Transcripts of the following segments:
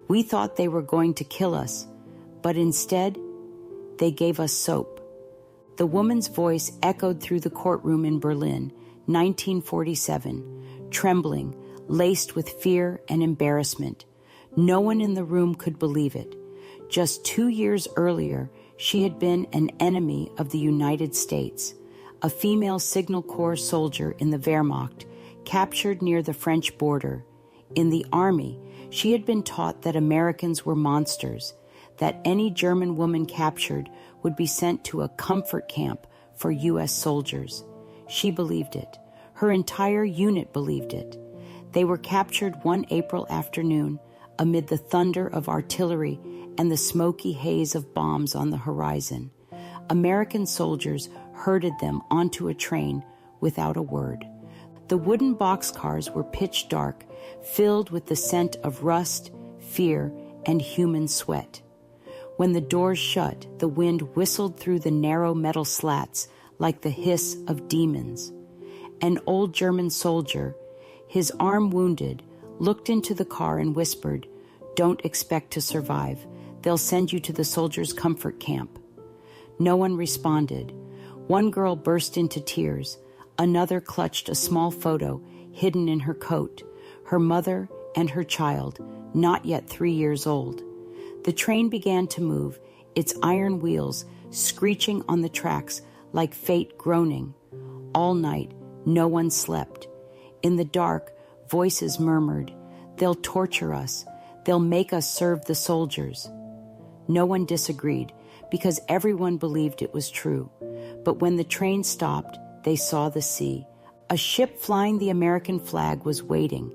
We thought they were going to kill us, but instead, they gave us soap." The woman's voice echoed through the courtroom in Berlin, 1947, trembling, laced with fear and embarrassment. No one in the room could believe it. Just 2 years earlier, she had been an enemy of the United States, a female Signal Corps soldier in the Wehrmacht, captured near the French border. In the army, she had been taught that Americans were monsters, that any German woman captured would be sent to a comfort camp for U.S. soldiers. She believed it. Her entire unit believed it. They were captured one April afternoon amid the thunder of artillery and the smoky haze of bombs on the horizon. American soldiers herded them onto a train without a word. The wooden boxcars were pitch dark, filled with the scent of rust, fear, and human sweat. When the doors shut, the wind whistled through the narrow metal slats like the hiss of demons. An old German soldier, his arm wounded, looked into the car and whispered, "Don't expect to survive. They'll send you to the soldiers' comfort camp." No one responded. One girl burst into tears. Another clutched a small photo hidden in her coat, her mother and her child, not yet 3 years old. The train began to move, its iron wheels screeching on the tracks like fate groaning. All night, no one slept. In the dark, voices murmured, "They'll torture us. They'll make us serve the soldiers." No one disagreed, because everyone believed it was true. But when the train stopped, they saw the sea. A ship flying the American flag was waiting,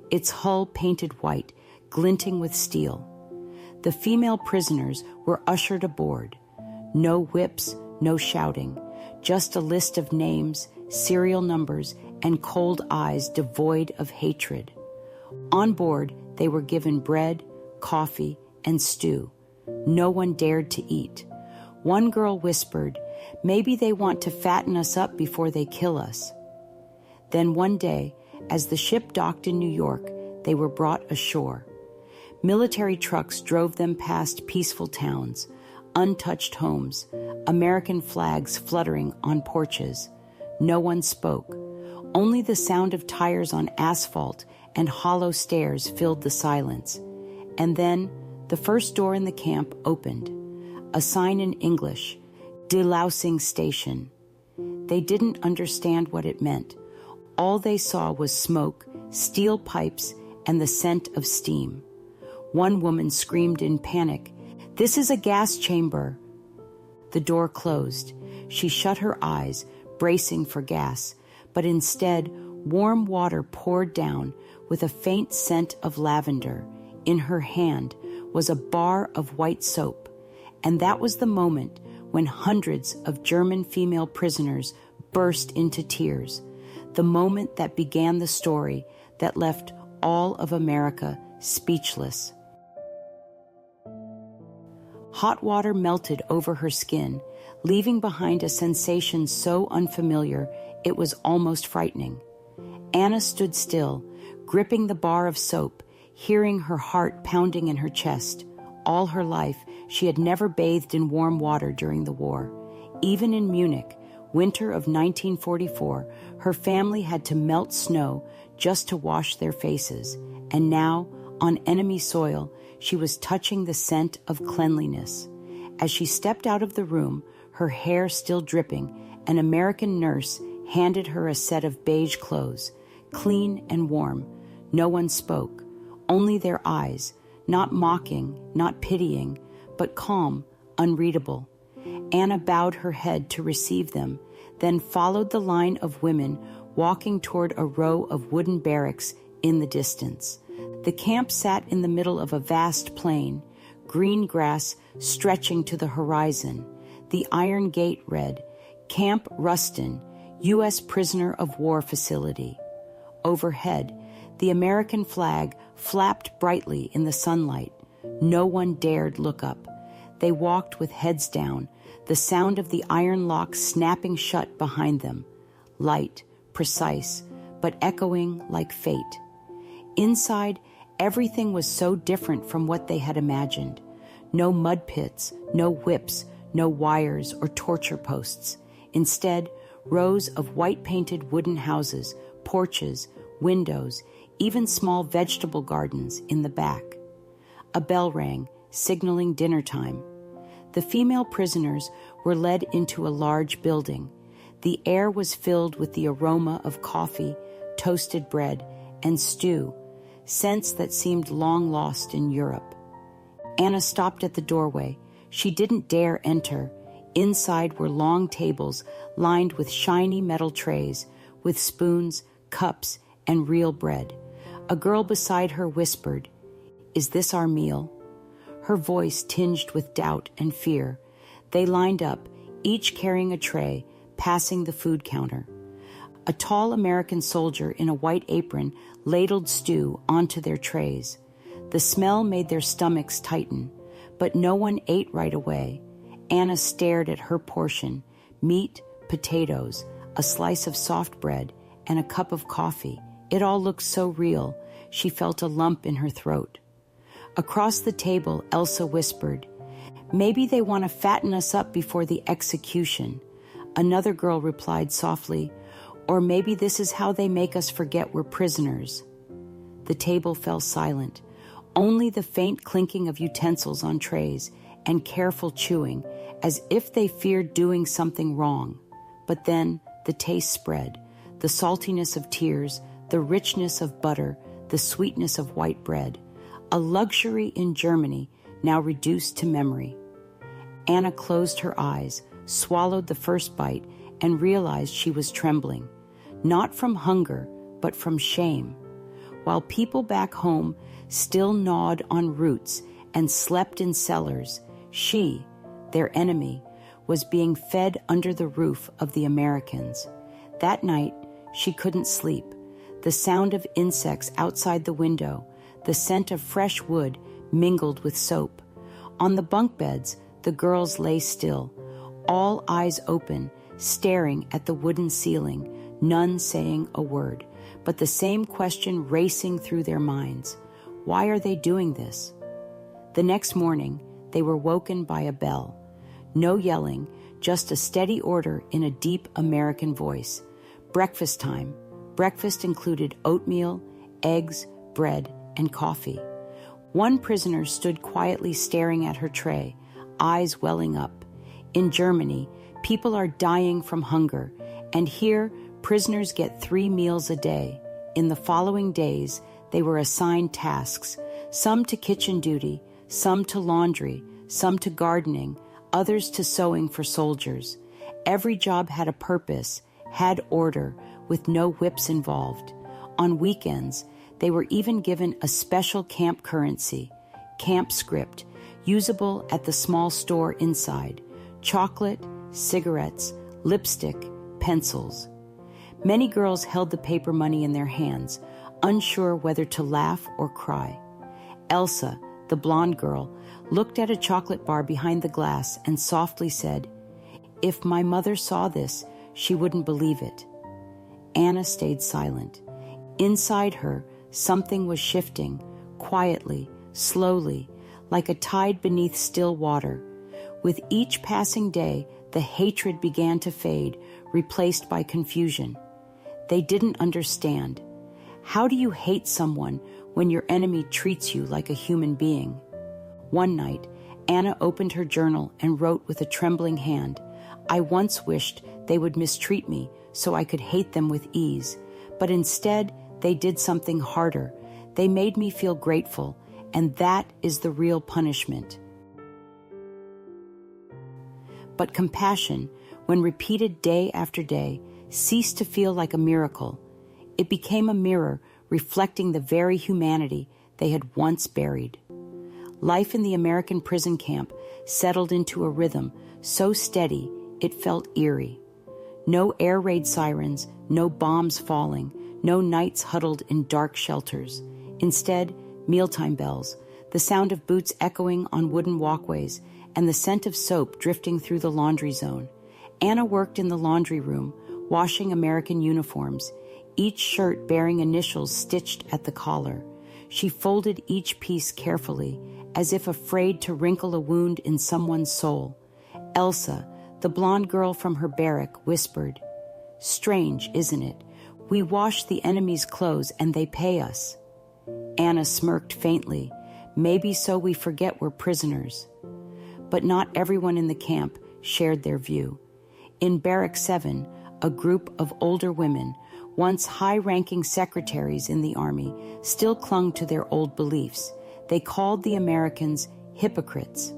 its hull painted white, glinting with steel. The female prisoners were ushered aboard. No whips, no shouting, just a list of names, serial numbers, and cold eyes devoid of hatred. On board, they were given bread, coffee, and stew. No one dared to eat. One girl whispered, "Maybe they want to fatten us up before they kill us." Then one day, as the ship docked in New York, they were brought ashore. Military trucks drove them past peaceful towns, untouched homes, American flags fluttering on porches. No one spoke. Only the sound of tires on asphalt and hollow stairs filled the silence. And then the first door in the camp opened. A sign in English, "Delousing Station." They didn't understand what it meant. All they saw was smoke, steel pipes, and the scent of steam. One woman screamed in panic, "This is a gas chamber." The door closed. She shut her eyes, bracing for gas, but instead, warm water poured down with a faint scent of lavender. In her hand was a bar of white soap, and that was the moment when hundreds of German female prisoners burst into tears, the moment that began the story that left all of America speechless. Hot water melted over her skin, leaving behind a sensation so unfamiliar it was almost frightening. Anna stood still, gripping the bar of soap, hearing her heart pounding in her chest. All her life, she had never bathed in warm water during the war. Even in Munich, winter of 1944, her family had to melt snow just to wash their faces. And now, on enemy soil, she was touching the scent of cleanliness. As she stepped out of the room, her hair still dripping, an American nurse handed her a set of beige clothes, clean and warm. No one spoke, only their eyes, not mocking, not pitying, but calm, unreadable. Anna bowed her head to receive them, then followed the line of women walking toward a row of wooden barracks in the distance. The camp sat in the middle of a vast plain, green grass stretching to the horizon. The iron gate read, "Camp Rustin, U.S. Prisoner of War Facility." Overhead, the American flag flapped brightly in the sunlight. No one dared look up. They walked with heads down, the sound of the iron lock snapping shut behind them. Light, precise, but echoing like fate. Inside, Everything was so different from what they had imagined. No mud pits, no whips, no wires or torture posts. Instead, rows of white-painted wooden houses, porches, windows, even small vegetable gardens in the back. A bell rang, signaling dinner time. The female prisoners were led into a large building. The air was filled with the aroma of coffee, toasted bread, and stew, scents that seemed long lost in Europe. Anna stopped at the doorway. She didn't dare enter. Inside were long tables lined with shiny metal trays, with spoons, cups, and real bread. A girl beside her whispered, "Is this our meal?" Her voice tinged with doubt and fear. They lined up, each carrying a tray, passing the food counter. A tall American soldier in a white apron ladled stew onto their trays. The smell made their stomachs tighten, but no one ate right away. Anna stared at her portion: meat, potatoes, a slice of soft bread, and a cup of coffee. It all looked so real, she felt a lump in her throat. Across the table, Elsa whispered, "Maybe they want to fatten us up before the execution." Another girl replied softly, "Or maybe this is how they make us forget we're prisoners." The table fell silent. Only the faint clinking of utensils on trays and careful chewing, as if they feared doing something wrong. But then the taste spread, the saltiness of tears, the richness of butter, the sweetness of white bread. A luxury in Germany, now reduced to memory. Anna closed her eyes, swallowed the first bite, and realized she was trembling, not from hunger, but from shame. While people back home still gnawed on roots and slept in cellars, she, their enemy, was being fed under the roof of the Americans. That night, she couldn't sleep. The sound of insects outside the window, the scent of fresh wood mingled with soap. On the bunk beds, the girls lay still, all eyes open, staring at the wooden ceiling, none saying a word, but the same question racing through their minds. Why are they doing this? The next morning, they were woken by a bell. No yelling, just a steady order in a deep American voice. Breakfast time. Breakfast included oatmeal, eggs, bread, and coffee. One prisoner stood quietly staring at her tray, eyes welling up. In Germany, people are dying from hunger, and here, prisoners get 3 meals a day. In the following days, they were assigned tasks, some to kitchen duty, some to laundry, some to gardening, others to sewing for soldiers. Every job had a purpose, had order, with no whips involved. On weekends, they were even given a special camp currency, camp script, usable at the small store inside: chocolate, cigarettes, lipstick, pencils. Many girls held the paper money in their hands, unsure whether to laugh or cry. Elsa, the blonde girl, looked at a chocolate bar behind the glass and softly said, "If my mother saw this, she wouldn't believe it." Anna stayed silent. Inside her, something was shifting, quietly, slowly, like a tide beneath still water. With each passing day, the hatred began to fade, replaced by confusion. They didn't understand. How do you hate someone when your enemy treats you like a human being? One night, Anna opened her journal and wrote with a trembling hand, "I once wished they would mistreat me so I could hate them with ease, but instead they did something harder. They made me feel grateful, and that is the real punishment." But compassion, when repeated day after day, ceased to feel like a miracle. It became a mirror reflecting the very humanity they had once buried. Life in the American prison camp settled into a rhythm so steady it felt eerie. No air raid sirens, no bombs falling, no nights huddled in dark shelters. Instead, mealtime bells, the sound of boots echoing on wooden walkways, and the scent of soap drifting through the laundry zone. Anna worked in the laundry room, washing American uniforms, each shirt bearing initials stitched at the collar. She folded each piece carefully, as if afraid to wrinkle a wound in someone's soul. Elsa, the blonde girl from her barrack, whispered, "Strange, isn't it? We wash the enemy's clothes and they pay us." Anna smirked faintly. "Maybe so we forget we're prisoners." But not everyone in the camp shared their view. In Barrack 7, a group of older women, once high-ranking secretaries in the army, still clung to their old beliefs. They called the Americans hypocrites.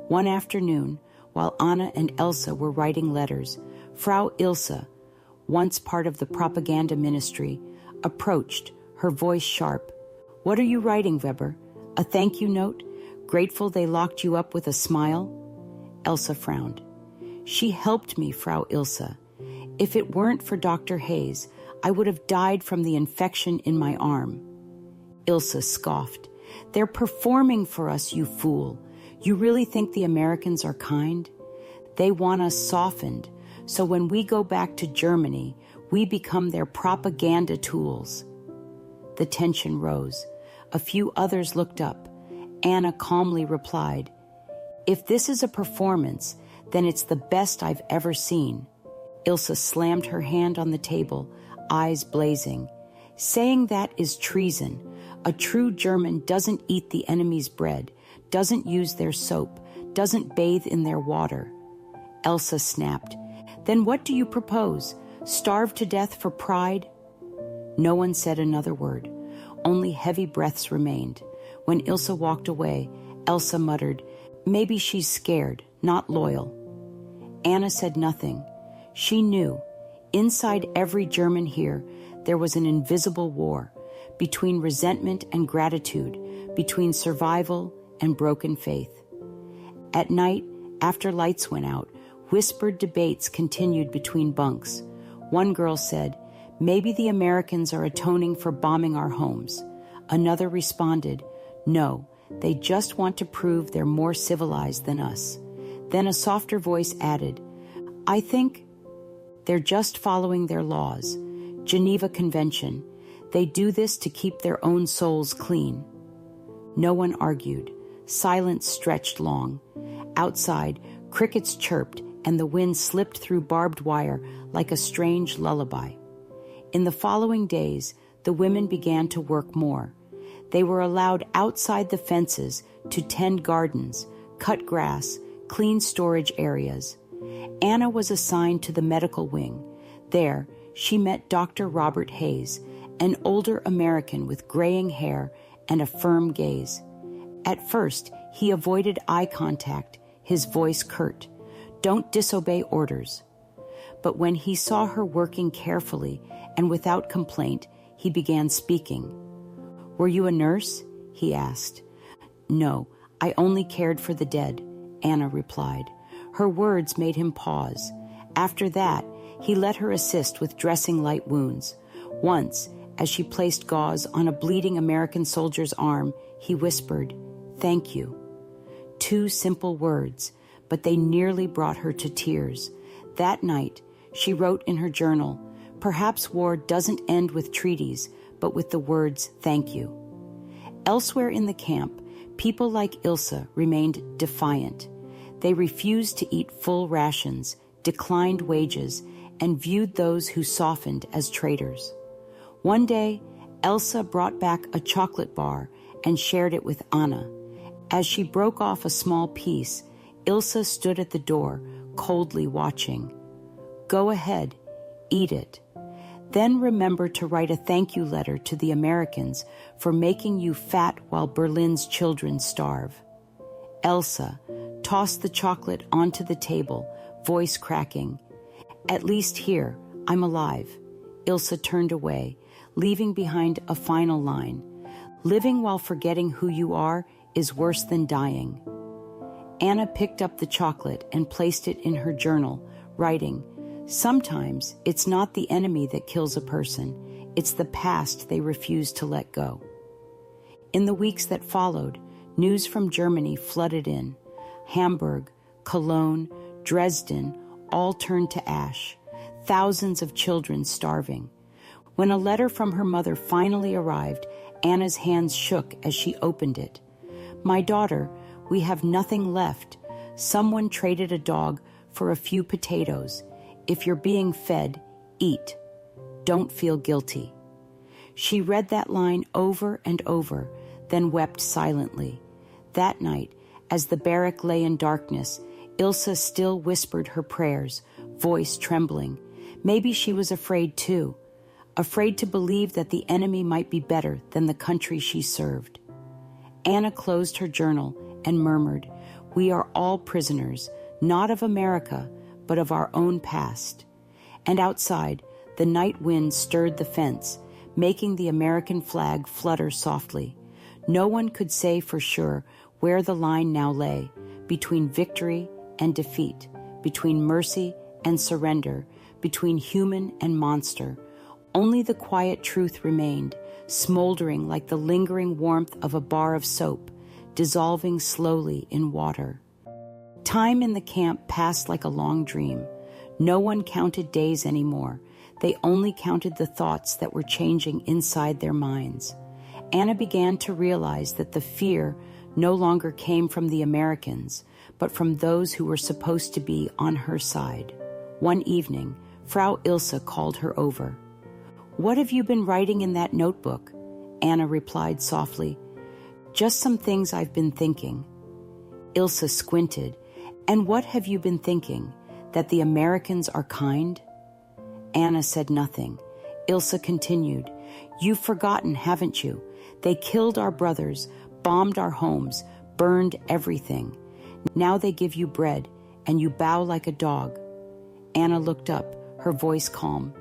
One afternoon, while Anna and Elsa were writing letters, Frau Ilse, once part of the propaganda ministry, approached, her voice sharp. "What are you writing, Weber? A thank you note? Grateful they locked you up with a smile?" Elsa frowned. "She helped me, Frau Ilse. If it weren't for Dr. Hayes, I would have died from the infection in my arm." Ilse scoffed. "They're performing for us, you fool. You really think the Americans are kind? They want us softened, so when we go back to Germany, we become their propaganda tools." The tension rose. A few others looked up. Anna calmly replied, "If this is a performance, then it's the best I've ever seen." Ilse slammed her hand on the table, eyes blazing. "Saying that is treason. A true German doesn't eat the enemy's bread, doesn't use their soap, doesn't bathe in their water." Elsa snapped. "Then what do you propose? Starve to death for pride?" No one said another word. Only heavy breaths remained. When Ilse walked away, Elsa muttered, "Maybe she's scared, not loyal." Anna said nothing. She knew, inside every German here, there was an invisible war, between resentment and gratitude, between survival and broken faith. At night, after lights went out, whispered debates continued between bunks. One girl said, "Maybe the Americans are atoning for bombing our homes." Another responded, "No, they just want to prove they're more civilized than us." Then a softer voice added, "I think they're just following their laws. Geneva Convention. They do this to keep their own souls clean." No one argued. Silence stretched long. Outside, crickets chirped and the wind slipped through barbed wire like a strange lullaby. In the following days, the women began to work more. They were allowed outside the fences to tend gardens, cut grass, clean storage areas. Anna was assigned to the medical wing. There, she met Dr. Robert Hayes, an older American with graying hair and a firm gaze. At first, he avoided eye contact, his voice curt. "Don't disobey orders." But when he saw her working carefully and without complaint, he began speaking. "Were you a nurse?" he asked. "No, I only cared for the dead," Anna replied. Her words made him pause. After that, he let her assist with dressing light wounds. Once, as she placed gauze on a bleeding American soldier's arm, he whispered, "Thank you." 2 simple words, but they nearly brought her to tears. That night, she wrote in her journal, "Perhaps war doesn't end with treaties, but with the words, thank you." Elsewhere in the camp, people like Ilse remained defiant. They refused to eat full rations, declined wages, and viewed those who softened as traitors. One day, Elsa brought back a chocolate bar and shared it with Anna. As she broke off a small piece, Ilse stood at the door, coldly watching. "Go ahead, eat it. Then remember to write a thank you letter to the Americans for making you fat while Berlin's children starve." Elsa tossed the chocolate onto the table, voice cracking. "At least here, I'm alive." Ilse turned away, leaving behind a final line. "Living while forgetting who you are is worse than dying." Anna picked up the chocolate and placed it in her journal, writing, "Sometimes it's not the enemy that kills a person, it's the past they refuse to let go." In the weeks that followed, news from Germany flooded in. Hamburg, Cologne, Dresden all turned to ash, thousands of children starving. When a letter from her mother finally arrived, Anna's hands shook as she opened it. My daughter, we have nothing left. Someone traded a dog for a few potatoes. If you're being fed, eat. Don't feel guilty. She read that line over and over, then wept silently. That night, as the barrack lay in darkness, Ilse still whispered her prayers, voice trembling. Maybe she was afraid too, afraid to believe that the enemy might be better than the country she served. Anna closed her journal and murmured, "We are all prisoners, not of America, but of our own past." And outside, the night wind stirred the fence, making the American flag flutter softly. No one could say for sure where the line now lay, between victory and defeat, between mercy and surrender, between human and monster. Only the quiet truth remained, smoldering like the lingering warmth of a bar of soap, dissolving slowly in water. Time in the camp passed like a long dream. No one counted days anymore. They only counted the thoughts that were changing inside their minds. Anna began to realize that the fear no longer came from the Americans, but from those who were supposed to be on her side. One evening, Frau Ilse called her over. "What have you been writing in that notebook?" Anna replied softly. "Just some things I've been thinking." Ilse squinted. "And what have you been thinking? That the Americans are kind?" Anna said nothing. Ilse continued, "You've forgotten, haven't you? They killed our brothers, bombed our homes, burned everything. Now they give you bread, and you bow like a dog." Anna looked up, her voice calm.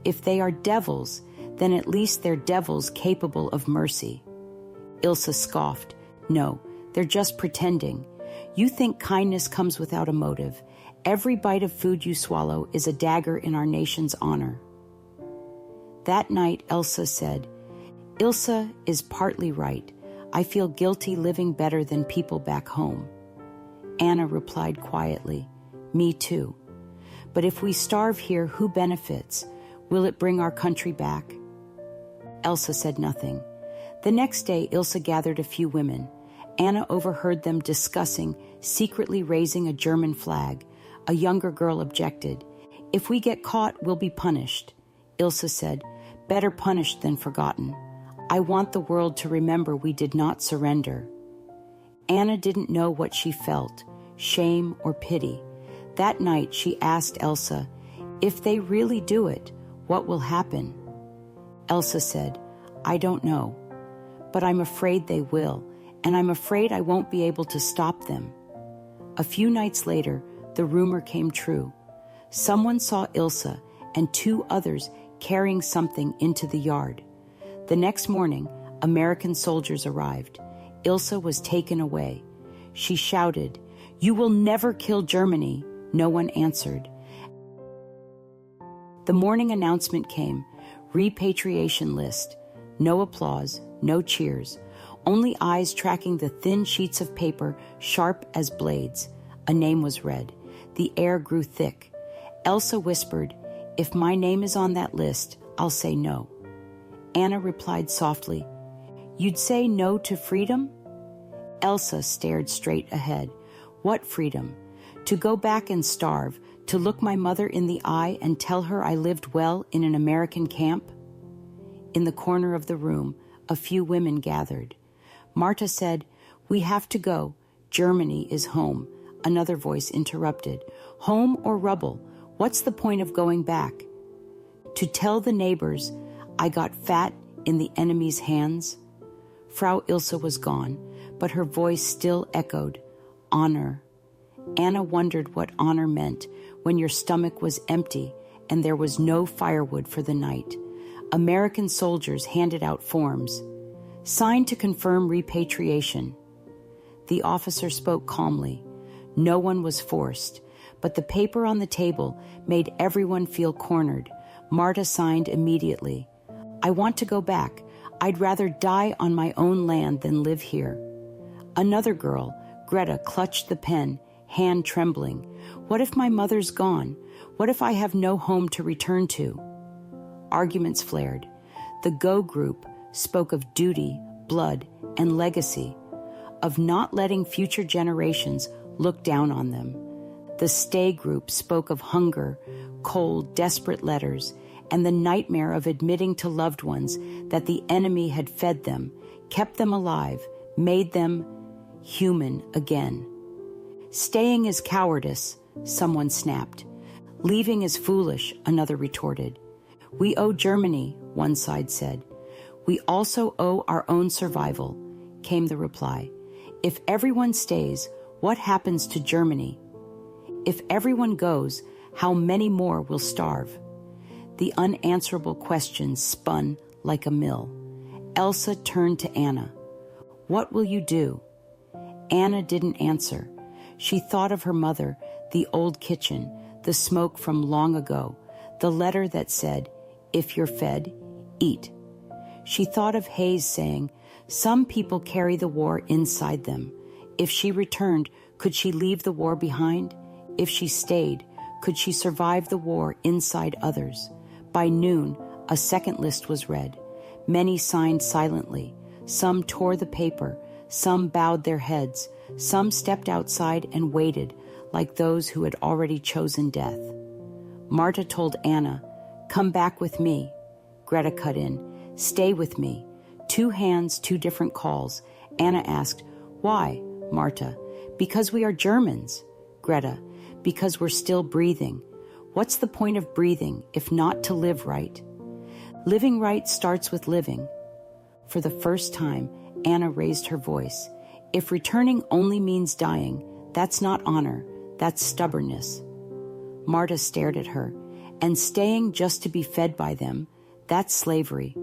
"If they are devils, then at least they're devils capable of mercy." Ilse scoffed. "No, they're just pretending. You think kindness comes without a motive. Every bite of food you swallow is a dagger in our nation's honor." That night, Elsa said, "Ilse is partly right. I feel guilty living better than people back home." Anna replied quietly, "Me too. But if we starve here, who benefits? Will it bring our country back?" Elsa said nothing. The next day, Ilse gathered a few women. Anna overheard them discussing secretly raising a German flag. A younger girl objected. "If we get caught, we'll be punished." Ilse said, "Better punished than forgotten. I want the world to remember we did not surrender." Anna didn't know what she felt, shame or pity. That night she asked Elsa, "If they really do it, what will happen?" Elsa said, "I don't know, but I'm afraid they will, and I'm afraid I won't be able to stop them." A few nights later, the rumor came true. Someone saw Ilse and two others carrying something into the yard. The next morning, American soldiers arrived. Ilse was taken away. She shouted, "You will never kill Germany." No one answered. The morning announcement came, repatriation list. No applause, no cheers, only eyes tracking the thin sheets of paper sharp as blades. A name was read. The air grew thick. Elsa whispered, "If my name is on that list, I'll say no." Anna replied softly, "You'd say no to freedom?" Elsa stared straight ahead. What freedom? To go back and starve, to look my mother in the eye and tell her I lived well in an American camp? In the corner of the room, a few women gathered. Marta said, "We have to go. Germany is home." Another voice interrupted. "Home or rubble? What's the point of going back?" To tell the neighbors I got fat in the enemy's hands? Frau Ilse was gone, but her voice still echoed, "Honor." Anna wondered what honor meant when your stomach was empty and there was no firewood for the night. American soldiers handed out forms. "Signed to confirm repatriation." The officer spoke calmly. No one was forced, but the paper on the table made everyone feel cornered. Marta signed immediately. "I want to go back. I'd rather die on my own land than live here." Another girl, Greta, clutched the pen, hand trembling. "What if my mother's gone? What if I have no home to return to?" Arguments flared. The Go group, spoke of duty, blood, and legacy, of not letting future generations look down on them. The stay group spoke of hunger, cold, desperate letters, and the nightmare of admitting to loved ones that the enemy had fed them, kept them alive, made them human again. Staying is cowardice, someone snapped. Leaving is foolish, another retorted. We owe Germany, one side said. We also owe our own survival, came the reply. If everyone stays, what happens to Germany? If everyone goes, how many more will starve? The unanswerable questions spun like a mill. Elsa turned to Anna. What will you do? Anna didn't answer. She thought of her mother, the old kitchen, the smoke from long ago, the letter that said, if you're fed, eat. She thought of Hayes saying, some people carry the war inside them. If she returned, could she leave the war behind? If she stayed, could she survive the war inside others? By noon, a second list was read. Many signed silently. Some tore the paper. Some bowed their heads. Some stepped outside and waited, like those who had already chosen death. Marta told Anna, come back with me. Greta cut in, stay with me. 2 hands, 2 different calls. Anna asked, why, Marta? Because we are Germans. Greta, because we're still breathing. What's the point of breathing if not to live right? Living right starts with living. For the first time, Anna raised her voice. If returning only means dying, that's not honor, that's stubbornness. Marta stared at her. And staying just to be fed by them, that's slavery.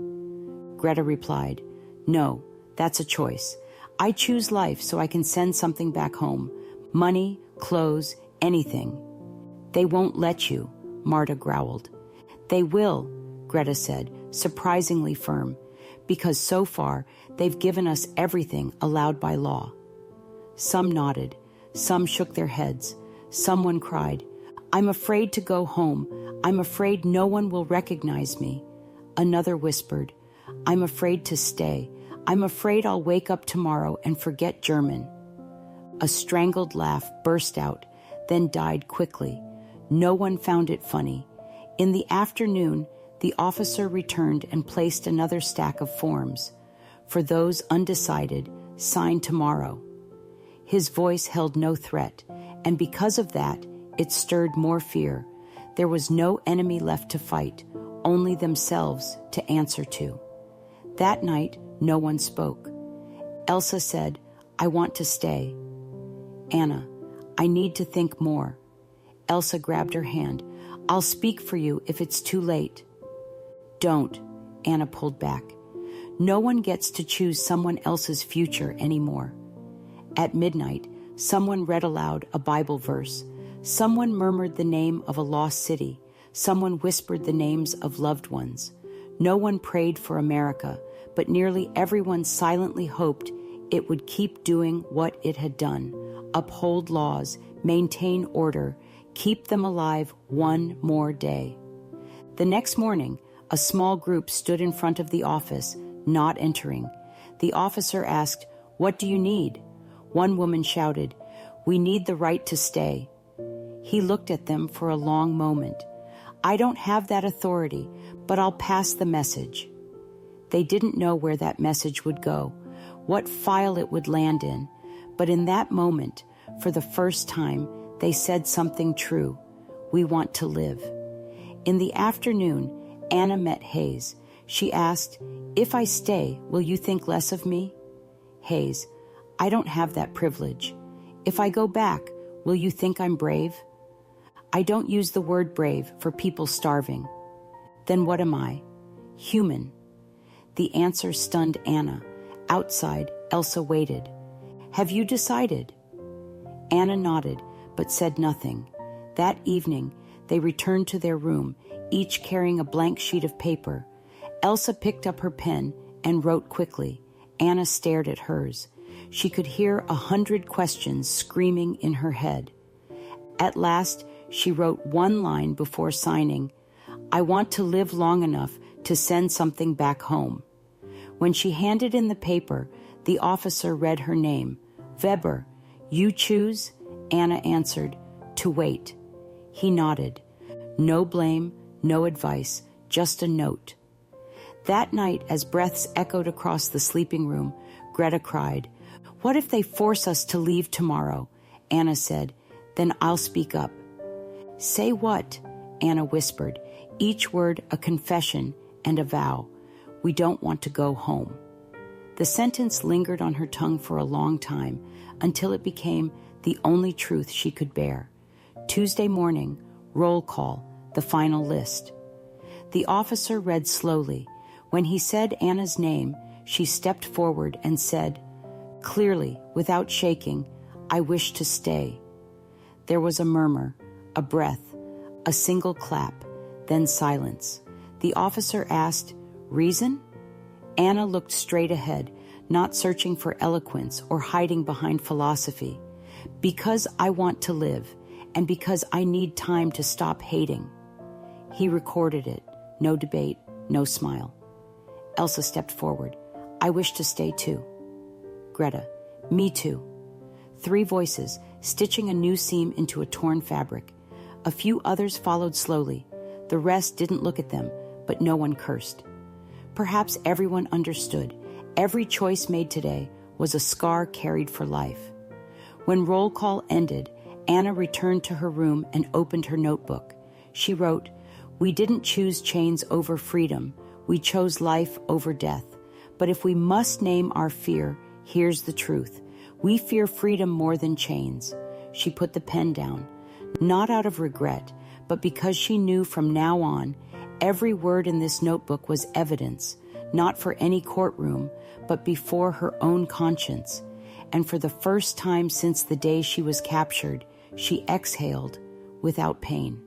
Greta replied, no, that's a choice. I choose life so I can send something back home. Money, clothes, anything. They won't let you, Marta growled. They will, Greta said, surprisingly firm, because so far they've given us everything allowed by law. Some nodded, some shook their heads. Someone cried, I'm afraid to go home. I'm afraid no one will recognize me. Another whispered, I'm afraid to stay. I'm afraid I'll wake up tomorrow and forget German. A strangled laugh burst out, then died quickly. No one found it funny. In the afternoon, the officer returned and placed another stack of forms. For those undecided, sign tomorrow. His voice held no threat, and because of that, it stirred more fear. There was no enemy left to fight, only themselves to answer to. That night, no one spoke. Elsa said, I want to stay. Anna, I need to think more. Elsa grabbed her hand. I'll speak for you if it's too late. Don't, Anna pulled back. No one gets to choose someone else's future anymore. At midnight, someone read aloud a Bible verse. Someone murmured the name of a lost city. Someone whispered the names of loved ones. No one prayed for America, but nearly everyone silently hoped it would keep doing what it had done, uphold laws, maintain order, keep them alive one more day. The next morning, a small group stood in front of the office, not entering. The officer asked, What do you need? One woman shouted, We need the right to stay. He looked at them for a long moment. I don't have that authority, but I'll pass the message. They didn't know where that message would go, what file it would land in, but in that moment, for the first time, they said something true. We want to live. In the afternoon, Anna met Hayes. She asked, If I stay, will you think less of me? Hayes, I don't have that privilege. If I go back, will you think I'm brave? I don't use the word brave for people starving. Then what am I? Human. The answer stunned Anna. Outside, Elsa waited. Have you decided? Anna nodded, but said nothing. That evening, they returned to their room, each carrying a blank sheet of paper. Elsa picked up her pen and wrote quickly. Anna stared at hers. She could hear 100 questions screaming in her head. At last, she wrote one line before signing, I want to live long enough to send something back home. When she handed in the paper, the officer read her name. Weber, you choose? Anna answered, to wait. He nodded. No blame, no advice, just a note. That night, as breaths echoed across the sleeping room, Greta cried, "What if they force us to leave tomorrow?" Anna said, "Then I'll speak up." "Say what?" Anna whispered, each word a confession and a vow. "We don't want to go home." The sentence lingered on her tongue for a long time, until it became the only truth she could bear. Tuesday morning, roll call, the final list. The officer read slowly. When he said Anna's name, she stepped forward and said, clearly, without shaking, "I wish to stay." There was a murmur, a breath, a single clap, then silence. The officer asked, "Reason?" Anna looked straight ahead, not searching for eloquence or hiding behind philosophy. "Because I want to live, and because I need time to stop hating." He recorded it. No debate, no smile. Elsa stepped forward. "I wish to stay too." Greta, "Me too." 3 voices, stitching a new seam into a torn fabric. A few others followed slowly. The rest didn't look at them, but no one cursed. Perhaps everyone understood. Every choice made today was a scar carried for life. When roll call ended, Anna returned to her room and opened her notebook. She wrote, "We didn't choose chains over freedom. We chose life over death. But if we must name our fear, here's the truth. We fear freedom more than chains." She put the pen down, not out of regret, but because she knew from now on, every word in this notebook was evidence, not for any courtroom, but before her own conscience. And for the first time since the day she was captured, she exhaled without pain.